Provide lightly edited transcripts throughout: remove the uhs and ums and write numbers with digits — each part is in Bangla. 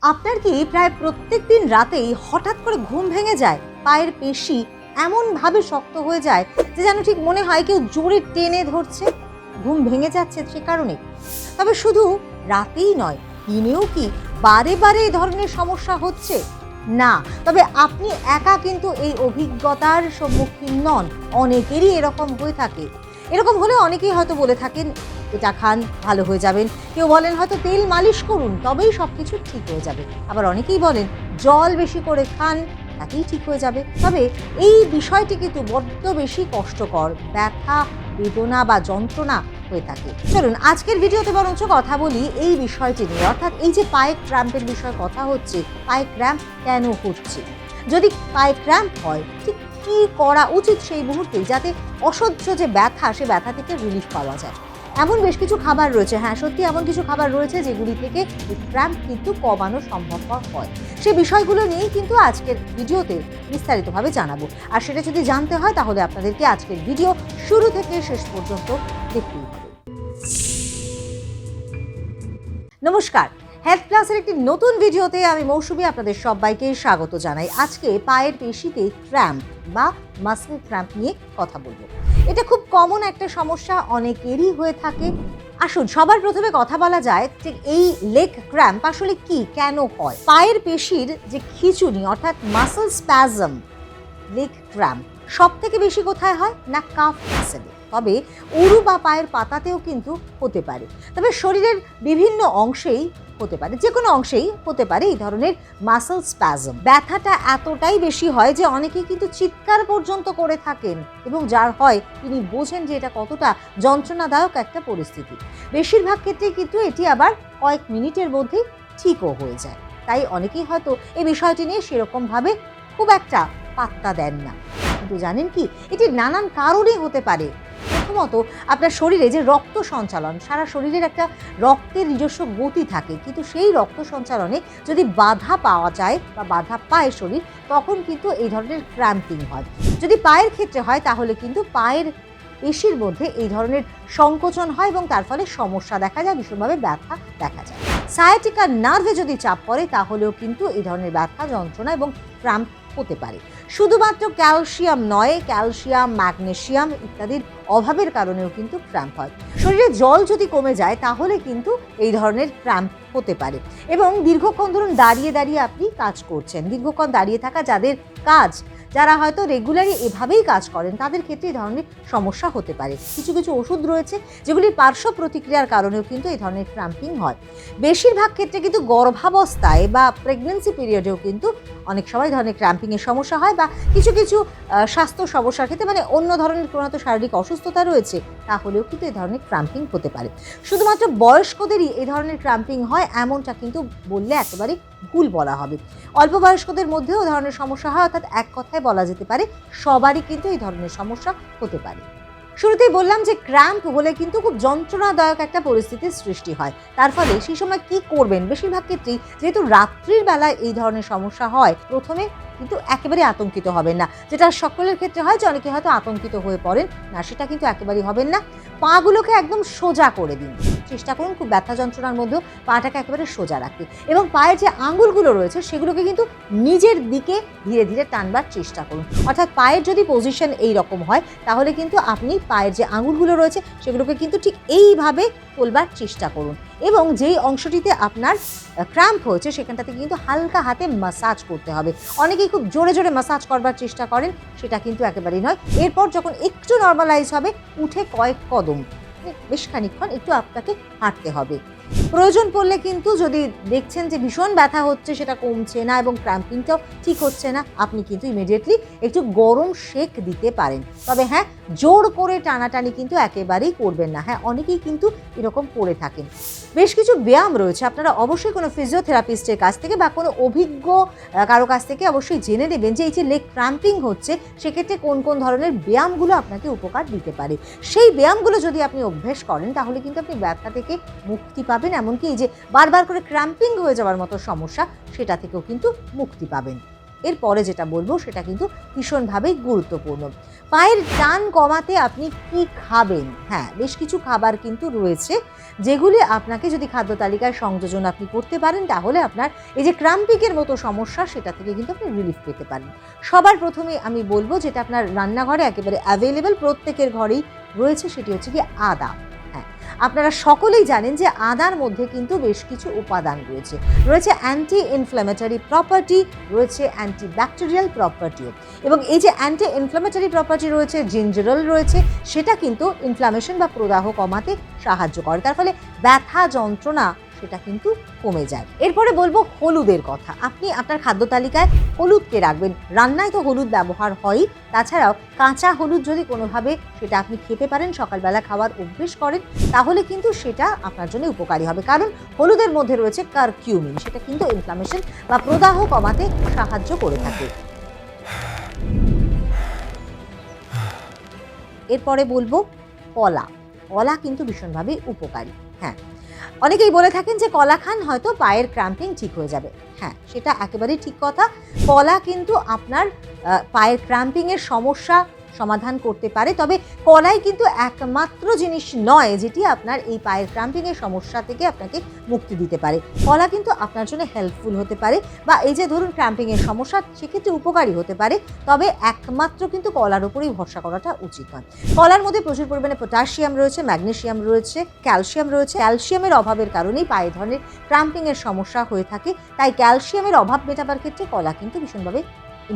আপনার কি প্রায় প্রত্যেক দিন রাতেই হঠাৎ করে ঘুম ভেঙে যায়? পায়ের পেশি এমনভাবে শক্ত হয়ে যায় যে যেন ঠিক মনে হয় কেউ জোরে টেনে ধরছে। ঘুম ভেঙে যাচ্ছে সে কারণে। তবে শুধু রাতেই নয়, দিনেও কি বারে বারে এই ধরনের সমস্যা হচ্ছে? না, তবে আপনি একা কিন্তু এই অভিজ্ঞতার সম্মুখীন নন। অনেকেরই এরকম হয়ে থাকে। এরকম হলে অনেকেই হয়তো বলে থাকেন এটা খান, ভালো হয়ে যাবেন। কেউ বলেন হয়তো তেল মালিশ করুন, তবেই সব কিছু ঠিক হয়ে যাবে। আবার অনেকেই বলেন জল বেশি করে খান, তাতেই ঠিক হয়ে যাবে। তবে এই বিষয়টি কিন্তু বড্ড বেশি কষ্টকর, ব্যথা, বেদনা বা যন্ত্রণা হয়ে থাকে। চলুন আজকের ভিডিওতে বরঞ্চ কথা বলি এই বিষয়টি নিয়ে, অর্থাৎ এই যে পায়ে ক্র্যাম্পের বিষয়ে কথা হচ্ছে, পায়ে ক্র্যাম্প কেন হচ্ছে, যদি পায়ে ক্র্যাম্প হয় ঠিক কী করা উচিত সেই মুহূর্তেই, যাতে অসহ্য যে ব্যথা, সে ব্যথা থেকে রিলিফ পাওয়া যায়। এমন বেশ কিছু খাবার রয়েছে, হ্যাঁ সত্যি এমন কিছু খাবার রয়েছে যেগুলি থেকে ক্র্যাম্প কিন্তু কমানো সম্ভবপর হয়। সেই বিষয়গুলো নিয়েই কিন্তু আজকের ভিডিওতে বিস্তারিতভাবে জানাবো। আর সেটা যদি জানতে হয় তাহলে আপনাদেরকে আজকের ভিডিও শুরু থেকে শেষ পর্যন্ত দেখতেই হবে। নমস্কার, হেলথ প্লাসের একটি নতুন ভিডিওতে আমি মৌসুমী আপনাদের সবাইকে স্বাগত জানাই। আজকে পায়ের পেশিতে ক্র্যাম্প বা মাসল ক্র্যাম্প নিয়ে কথা বলবো। এটা খুব কমন একটা সমস্যা, অনেকেরই হয়ে থাকে। আসুন সবার প্রথমে কথা বলা যায় যে এই লেগ ক্র্যাম্প আসলে কি, কেন হয়। পায়ের পেশির যে খিঁচুনি অর্থাৎ মাসল স্প্যাজম, লেগ ক্র্যাম্প সব থেকে বেশি কোথায় হয় না, কাফ মাসেলে। তবে উরু বা পায়ের পাতাতেও কিন্তু হতে পারে। তবে শরীরের বিভিন্ন অংশেই হতে পারে, যে কোনো অংশেই হতে পারে এই ধরনের মাসল স্প্যাজম। ব্যথাটা এতটাই বেশি হয় যে অনেকেই কিন্তু চিৎকার পর্যন্ত করে থাকেন, এবং যার হয় তিনি বোঝেন যে এটা কতটা যন্ত্রণাদায়ক একটা পরিস্থিতি। বেশিরভাগ ক্ষেত্রে কিন্তু এটি আবার কয়েক মিনিটের মধ্যেই ঠিকও হয়ে যায়। তাই অনেকেই হয়তো এই বিষয়টি নিয়ে সেরকমভাবে খুব একটা পাত্তা দেন না। কিন্তু জানেন কি, এটি নানান কারণে হতে পারে। প্রথমত, আপনার শরীরে যে রক্ত সঞ্চালন, সারা শরীরের একটা রক্তের নিজস্ব গতি থাকে, কিন্তু সেই রক্ত সঞ্চালনে যদি বাধা পাওয়া যায় বা বাধা পায় শরীর, তখন কিন্তু এই ধরনের ক্র্যাম্পিং হয়। যদি পায়ের ক্ষেত্রে হয় তাহলে কিন্তু পায়ের পেশির মধ্যে এই ধরনের সংকোচন হয় এবং তার ফলে সমস্যা দেখা যায়, ভীষণভাবে ব্যথা দেখা যায়। সায়াটিকা নার্ভে যদি চাপ পড়ে তাহলেও কিন্তু এই ধরনের ব্যথা, যন্ত্রণা এবং ক্র্যাম্প হতে পারে। শুধুমাত্র ক্যালসিয়াম নয়, ক্যালসিয়াম, ম্যাগনেসিয়াম ইত্যাদির অভাবের কারণেও কিন্তু ক্র্যাম্প হয়। শরীরে জল যদি কমে যায় তাহলে কিন্তু এই ধরনের ক্র্যাম্প হতে পারে। এবং দীর্ঘক্ষণ ধরুন দাঁড়িয়ে দাঁড়িয়ে আপনি কাজ করছেন, দীর্ঘক্ষণ দাঁড়িয়ে থাকা যাদের কাজ, যারা হয়তো রেগুলারই এভাবেই কাজ করেন, তাদের ক্ষেত্রে এই ধরনের সমস্যা হতে পারে। কিছু কিছু ওষুধ রয়েছে যেগুলির পার্শ্ব প্রতিক্রিয়ার কারণেও কিন্তু এই ধরনের ক্র্যাম্পিং হয়। বেশিরভাগ ক্ষেত্রে কিন্তু গর্ভাবস্থায় বা প্রেগনেন্সি পিরিয়ডেও কিন্তু অনেক সময় ধরনের ক্র্যাম্পিংয়ের সমস্যা হয়, বা কিছু কিছু স্বাস্থ্য সমস্যার ক্ষেত্রে, মানে অন্য ধরনের কোনো হয়তো শারীরিক অসুস্থতা রয়েছে, তাহলেও কিন্তু এই ধরনের ক্র্যাম্পিং হতে পারে। শুধুমাত্র বয়স্কদেরই এই ধরনের ক্র্যাম্পিং হয় এমনটা কিন্তু বললে একেবারে ভুল বলা হবে। অল্প বয়স্কদের মধ্যেও ধরনের সমস্যা হয়, অর্থাৎ এক কথায় বলা যেতে পারে সবারই কিন্তু এই ধরনের সমস্যা হতে পারে। শুরুতেই বললাম যে ক্র্যাম্প হলে কিন্তু খুব যন্ত্রণাদায়ক একটা পরিস্থিতির সৃষ্টি হয়। তার ফলে সেই সময় কি করবেন, বেশিরভাগ ক্ষেত্রেই যেহেতু রাত্রির বেলায় এই ধরনের সমস্যা হয়, প্রথমে কিন্তু একেবারে আতঙ্কিত হবেন না। যেটা সকলের ক্ষেত্রে হয় যে অনেকে হয়তো আতঙ্কিত হয়ে পড়েন, না সেটা কিন্তু একেবারেই হবেন না। পাগুলোকে একদম সোজা করে দিন, চেষ্টা করুন খুব ব্যথা যন্ত্রণার মধ্যেও পাটাকে একেবারে সোজা রাখতে, এবং পায়ের যে আঙুলগুলো রয়েছে সেগুলোকে কিন্তু নিজের দিকে ধীরে ধীরে টানবার চেষ্টা করুন। অর্থাৎ পায়ের যদি পজিশন এই রকম হয় তাহলে কিন্তু আপনি পায়ের যে আঙুলগুলো রয়েছে সেগুলোকে কিন্তু ঠিক এইভাবে তোলবার চেষ্টা করুন, এবং যেই অংশটিতে আপনার ক্র্যাম্প হয়েছে সেখানটাতে কিন্তু হালকা হাতে ম্যাসাজ করতে হবে। অনেকেই খুব জোরে জোরে ম্যাসাজ করবার চেষ্টা করেন, সেটা কিন্তু একেবারেই নয়। এরপর যখন একটু নর্মালাইজ হবে, উঠে কয়েক কদম বেশ খানিকক্ষণ একটু আপনাকে হাঁটতে হবে। প্রয়োজন পড়লে কিন্তু যদি দেখছেন যে ভীষণ ব্যথা হচ্ছে, সেটা কমছে না এবং ক্র্যাম্পিংটাও ঠিক হচ্ছে না, আপনি কিন্তু ইমিডিয়েটলি একটু গরম সেক দিতে পারেন। তবে হ্যাঁ, জোর করে টানাটানি কিন্তু একেবারেই করবেন না। হ্যাঁ, অনেকেই কিন্তু এরকম করে থাকেন। বেশ কিছু ব্যায়াম রয়েছে, আপনারা অবশ্যই কোনো ফিজিওথেরাপিস্টের কাছ থেকে বা কোনো অভিজ্ঞ কারো কাছ থেকে অবশ্যই জেনে নেবেন যে এই যে লেগ ক্র্যাম্পিং হচ্ছে সেক্ষেত্রে কোন কোন ধরনের ব্যায়ামগুলো আপনাকে উপকার দিতে পারে। সেই ব্যায়ামগুলো যদি আপনি অভ্যেস করেন তাহলে কিন্তু আপনি ব্যথা থেকে মুক্তি পাবেন, এমনকি এই যে বারবার করে ক্র্যাম্পিং হয়ে যাওয়ার মতো সমস্যা সেটা থেকেও কিন্তু মুক্তি পাবেন। এরপরে যেটা বলবো সেটা কিন্তু ভীষণভাবেই গুরুত্বপূর্ণ। পায়ের টান কমাতে আপনি কি খাবেন? হ্যাঁ, বেশ কিছু খাবার কিন্তু রয়েছে যেগুলি আপনাকে যদি খাদ্য তালিকায় সংযোজন আপনি করতে পারেন তাহলে আপনার এই যে ক্রাম্পিংয়ের মতো সমস্যা সেটা থেকে কিন্তু আপনি রিলিফ পেতে পারেন। সবার প্রথমে আমি বলবো যেটা আপনার রান্নাঘরে একেবারে অ্যাভেলেবেল, প্রত্যেকের ঘরেই রয়েছে, সেটি হচ্ছে কি আদা। হ্যাঁ, আপনারা সকলেই জানেন যে আদার মধ্যে কিন্তু বেশ কিছু উপাদান রয়েছে। রয়েছে অ্যান্টি ইনফ্ল্যামেটরি প্রপার্টি, রয়েছে অ্যান্টি ব্যাকটেরিয়াল প্রপার্টিও, এবং এই যে অ্যান্টি ইনফ্ল্যামেটরি প্রপার্টি রয়েছে, জিঞ্জারল রয়েছে, সেটা কিন্তু ইনফ্ল্যামেশন বা প্রদাহ কমাতে সাহায্য করে। তার ফলে ব্যথা যন্ত্রণা সেটা কিন্তু কমে যায়। এরপরে বলবো হলুদের কথা। আপনি আপনার খাদ্য তালিকায় হলুদকে রাখবেন। রান্নায় তো হলুদ ব্যবহার হয়ই, তাছাড়াও কাঁচা হলুদ যদি কোনোভাবে সেটা আপনি খেতে পারেন, সকালবেলা খাওয়ার অভ্যেস করেন, তাহলে কিন্তু সেটা আপনার জন্য উপকারী হবে। কারণ হলুদের মধ্যে রয়েছে কারকিউমিন, সেটা কিন্তু ইনফ্ল্যামেশন বা প্রদাহ কমাতে সাহায্য করে থাকে। এরপরে বলবো কলা। কলা কিন্তু ভীষণভাবে উপকারী। হ্যাঁ, অনেকেই বলে থাকেন যে কলা খান হয়তো পায়ের ক্র্যাম্পিং ঠিক হয়ে যাবে। হ্যাঁ, সেটা একেবারেই ঠিক কথা। কলা কিন্তু আপনার পায়ের ক্র্যাম্পিংয়ের সমস্যা সমাধান করতে পারে, তবে কলাই কিন্তু একমাত্র জিনিস নয় যেটি আপনার এই পায়ের ক্র্যাম্পিংয়ের সমস্যা থেকে আপনাকে মুক্তি দিতে পারে। কলা কিন্তু আপনার জন্য হেল্পফুল হতে পারে, বা এই যে ধরুন ক্র্যাম্পিংয়ের সমস্যা সেক্ষেত্রে উপকারী হতে পারে, তবে একমাত্র কিন্তু কলার উপরেই ভরসা করাটা উচিত নয়। কলার মধ্যে প্রচুর পরিমাণে পটাশিয়াম রয়েছে, ম্যাগনেসিয়াম রয়েছে, ক্যালসিয়াম রয়েছে। ক্যালসিয়ামের অভাবের কারণেই পায়ে ধরনের ক্র্যাম্পিংয়ের সমস্যা হয়ে থাকে, তাই ক্যালসিয়ামের অভাব মেটাবার ক্ষেত্রে কলা কিন্তু ভীষণভাবে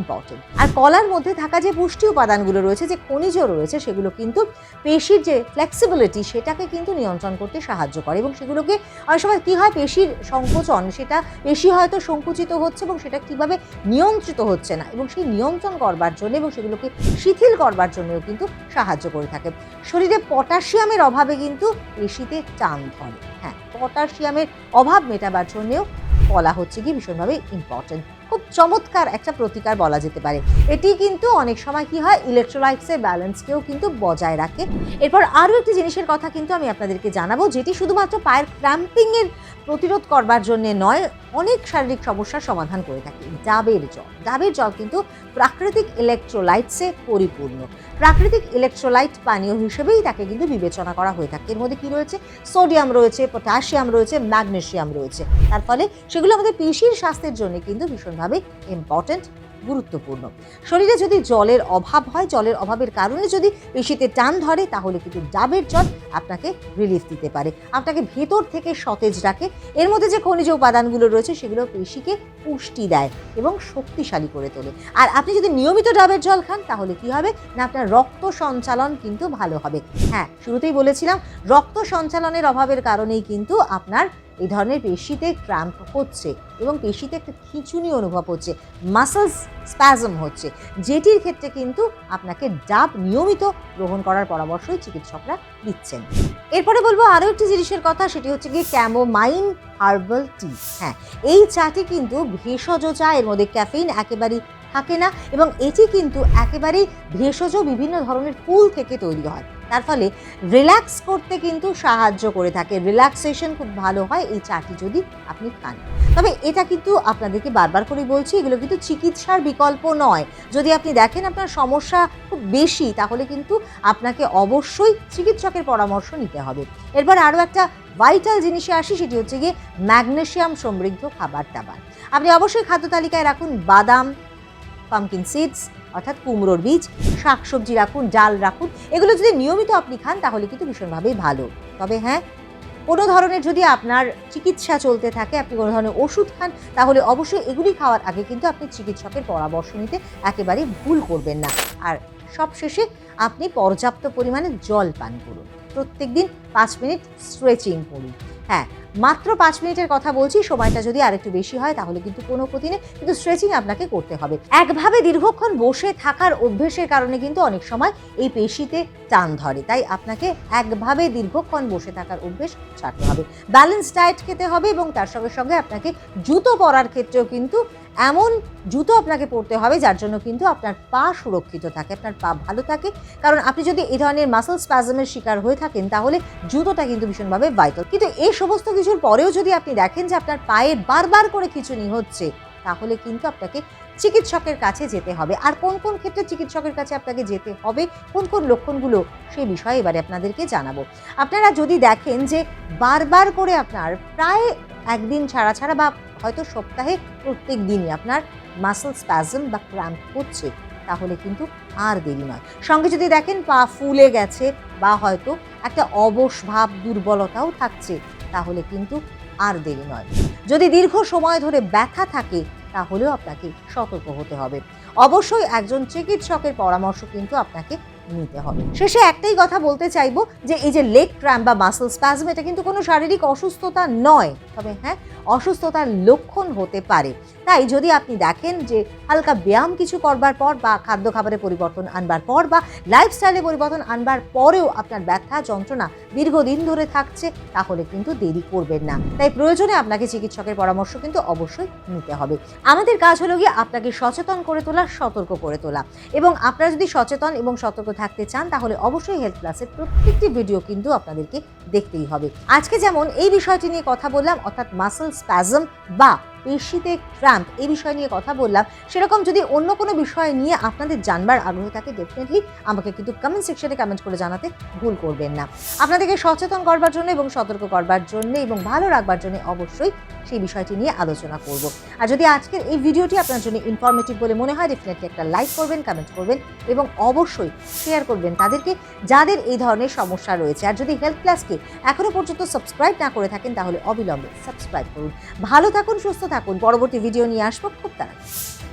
ইম্পর্টেন্ট। আর কলার মধ্যে থাকা যে পুষ্টি উপাদানগুলো রয়েছে, যে খনিজ রয়েছে, সেগুলো কিন্তু পেশির যে ফ্লেক্সিবিলিটি সেটাকে কিন্তু নিয়ন্ত্রণ করতে সাহায্য করে, এবং সেগুলোকে অনেক সময় কী হয়, পেশির সংকোচন, সেটা পেশি হয়তো সংকুচিত হচ্ছে এবং সেটা কীভাবে নিয়ন্ত্রিত হচ্ছে না, এবং সেই নিয়ন্ত্রণ করবার জন্য এবং সেগুলোকে শিথিল করবার জন্যও কিন্তু সাহায্য করে থাকে। শরীরে পটাশিয়ামের অভাবে কিন্তু পেশিতে টান ধরে। হ্যাঁ, পটাশিয়ামের অভাব মেটাবার জন্যেও কলা হচ্ছে কি ভীষণভাবে ইম্পর্টেন্ট। খুব চমৎকার একটা প্রতিকার বলা যেতে পারে। এটি কিন্তু অনেক সময় কি হয়, ইলেকট্রোলাইটসের ব্যালেন্সকেও কিন্তু বজায় রাখে। এরপর আরও একটি জিনিসের কথা কিন্তু আমি আপনাদেরকে জানাবো, যেটি শুধুমাত্র পায়ের ক্র্যাম্পিংয়ের প্রতিরোধ করবার জন্যে নয়, অনেক শারীরিক সমস্যার সমাধান করে থাকে। ডাবের জল। ডাবের জল কিন্তু প্রাকৃতিক ইলেকট্রোলাইটসে পরিপূর্ণ। প্রাকৃতিক ইলেকট্রোলাইট পানীয় হিসেবেই তাকে কিন্তু বিবেচনা করা হয়ে থাকে। এর মধ্যে কি রয়েছে? সোডিয়াম রয়েছে, পটাশিয়াম রয়েছে, ম্যাগনেসিয়াম রয়েছে। তার ফলে সেগুলো আমাদের পেশির স্বাস্থ্যের জন্য কিন্তু ভীষণভাবে ইম্পর্টেন্ট, গুরুত্বপূর্ণ। শরীরে যদি জলের অভাব হয়, জলের অভাবের কারণে যদি পেশিতে টান ধরে, তাহলে কিন্তু ডাবের জল আপনাকে রিলিফ দিতে পারে, আপনাকে ভেতর থেকে সতেজ রাখে। এর মধ্যে যে খনিজ উপাদানগুলো রয়েছে সেগুলো পেশিকে পুষ্টি দেয় এবং শক্তিশালী করে তোলে। আর আপনি যদি নিয়মিত ডাবের জল খান তাহলে কি হবে না, আপনার রক্ত সঞ্চালন কিন্তু ভালো হবে। হ্যাঁ, শুরুতেই বলেছিলাম রক্ত সঞ্চালনের অভাবের কারণেই কিন্তু আপনার এই ধরনের পেশিতে ক্র্যাম্প হচ্ছে এবং পেশিতে একটা খিঁচুনি অনুভব হচ্ছে, মাসলস স্প্যাজম হচ্ছে, যেটির ক্ষেত্রে কিন্তু আপনাকে ডাব নিয়মিত গ্রহণ করার পরামর্শই চিকিৎসকরা দিচ্ছেন। এরপরে বলবো আরও একটি জিনিসের কথা, সেটি হচ্ছে গিয়ে ক্যামোমাইল হার্বাল টি। হ্যাঁ, এই চাটি কিন্তু ভেষজ চা, এর মধ্যে ক্যাফেইন একেবারেই থাকে না, এবং এটি কিন্তু একেবারেই ভেষজ বিভিন্ন ধরনের ফুল থেকে তৈরি হয়। তার ফলে রিল্যাক্স করতে কিন্তু সাহায্য করে থাকে, রিল্যাক্সেশন খুব ভালো হয় এই চাটি যদি আপনি খান। তবে এটা কিন্তু আপনাদেরকে বারবার করে বলছি, এগুলো কিন্তু চিকিৎসার বিকল্প নয়। যদি আপনি দেখেন আপনার সমস্যা খুব বেশি, তাহলে কিন্তু আপনাকে অবশ্যই চিকিৎসকের পরামর্শ নিতে হবে। এরপর আরও একটা ভাইটাল জিনিসে আসি, সেটি হচ্ছে গিয়ে ম্যাগনেসিয়াম সমৃদ্ধ খাবার দাবার। আপনি অবশ্যই খাদ্য তালিকায় রাখুন বাদাম, পামকিন সিডস অর্থাৎ কুমড়োর বীজ, শাকসবজি রাখুন, ডাল রাখুন। এগুলো যদি নিয়মিত আপনি খান তাহলে কিন্তু ভীষণভাবেই ভালো। তবে হ্যাঁ, কোনো ধরনের যদি আপনার চিকিৎসা চলতে থাকে, আপনি কোনো ধরনের ওষুধ খান, তাহলে অবশ্যই এগুলি খাওয়ার আগে কিন্তু আপনি চিকিৎসকের পরামর্শ নিতে একেবারেই ভুল করবেন না। আর সবশেষে আপনি পর্যাপ্ত পরিমাণে জল পান করুন, প্রত্যেক দিন 5 মিনিট স্ট্রেচিং করুন। হ্যাঁ, মাত্র 5 মিনিটের কথা বলছি, সময়টা যদি আরেকটু বেশি হয় তাহলে কিন্তু কোনো ক্ষতি নেই, কিন্তু স্ট্রেচিং আপনাকে করতে হবে। একভাবে দীর্ঘক্ষণ বসে থাকার অভ্যেসের কারণে কিন্তু অনেক সময় এই পেশিতে টান ধরে, তাই আপনাকে একভাবে দীর্ঘক্ষণ বসে থাকার অভ্যেস ছাড়তে হবে। ব্যালেন্স ডায়েট খেতে হবে, এবং তার সঙ্গে সঙ্গে আপনাকে জুতো পরার ক্ষেত্রেও কিন্তু এমন জুতো আপনাকে পরতে হবে যার জন্য কিন্তু আপনার পা সুরক্ষিত থাকে, আপনার পা ভালো থাকে। কারণ আপনি যদি এই ধরনের মাসল স্প্যাজমের শিকার হয়ে থাকেন তাহলে জুতোটা কিন্তু ভীষণভাবে ভাইটাল। কিন্তু এই সমস্ত কিছুর পরেও যদি আপনি দেখেন যে আপনার পায়ে বারবার করে খিঁচুনি হচ্ছে, তাহলে কিন্তু আপনাকে চিকিৎসকের কাছে যেতে হবে। আর কোন কোন ক্ষেত্রে চিকিৎসকের কাছে আপনাকে যেতে হবে, কোন কোন লক্ষণগুলো, সেই বিষয়ে এবারে আপনাদেরকে জানাবো। আপনারা যদি দেখেন যে বারবার করে আপনার প্রায় একদিন ছাড়া ছাড়া বা হয়তো সপ্তাহে প্রত্যেক দিনই আপনার মাসল স্প্যাজম বা ক্র্যাম্প হচ্ছে, তাহলে কিন্তু আর দেরি নয়। সঙ্গে যদি দেখেন পা ফুলে গেছে বা হয়তো একটা অবশ ভাব, দুর্বলতাও থাকছে, তাহলে কিন্তু আর দেরি নয়। যদি দীর্ঘ সময় ধরে ব্যথা থাকে, তাহলেও আপনাকে সতর্ক হতে হবে। অবশ্যই একজন চিকিৎসকের পরামর্শ কিন্তু আপনাকে নিতে হবে। শেষে একটাই কথা বলতে চাইবো যে এই যে লেগ ক্র্যাম্প বা মাসল স্প্যাজম, এটা কিন্তু কোনো শারীরিক অসুস্থতা নয়, তবে হ্যাঁ, অসুস্থতার লক্ষণ হতে পারে। তাই যদি আপনি দেখেন যে হালকা ব্যায়াম কিছু করবার পর বা খাদ্য খাবারে পরিবর্তন আনবার পর বা লাইফস্টাইলে পরিবর্তন আনবার পরেও আপনার ব্যথা যন্ত্রণা দীর্ঘদিন ধরে থাকছে, তাহলে কিন্তু দেরি করবেন না। তাই প্রয়োজনে আপনাকে চিকিৎসকের পরামর্শ কিন্তু অবশ্যই নিতে হবে। আমাদের কাজ হলো গিয়ে আপনাকে সচেতন করে তোলা, সতর্ক করে তোলা। এবং আপনারা যদি সচেতন এবং সতর্ক থাকতে চান, তাহলে অবশ্যই হেলথ প্লাসের প্রত্যেকটি ভিডিও কিন্তু আপনাদেরকে দেখতেই হবে। আজকে যেমন এই বিষয়টি নিয়ে কথা বললাম, অর্থাৎ মাসল স্প্যাজম বা পেশিতে ক্র্যাম্প, এই বিষয় নিয়ে কথা বললাম, সেরকম যদি অন্য কোনো বিষয় নিয়ে আপনাদের জানবার আগ্রহ থাকে, ডেফিনেটলি আমাকে কিন্তু কমেন্ট সেকশনে কমেন্ট করে জানাতে ভুল করবেন না। আপনাদেরকে সচেতন করবার জন্য এবং সতর্ক করবার জন্য এবং ভালো রাখবার জন্য অবশ্যই সেই বিষয়টি নিয়ে আলোচনা করব। আর যদি আজকের এই ভিডিওটি আপনার জন্য ইনফরমেটিভ বলে মনে হয়, ডেফিনেটলি একটা লাইক করবেন, কমেন্ট করবেন এবং অবশ্যই শেয়ার করবেন তাদেরকে যাদের এই ধরনের সমস্যা রয়েছে। আর যদি হেলথ প্লাসকে এখনো পর্যন্ত সাবস্ক্রাইব না করে থাকেন, তাহলে অবিলম্বে সাবস্ক্রাইব করুন। ভালো থাকুন, সুস্থ থাকুন। পরবর্তী ভিডিও নিয়ে আসবো খুব তাড়াতাড়ি।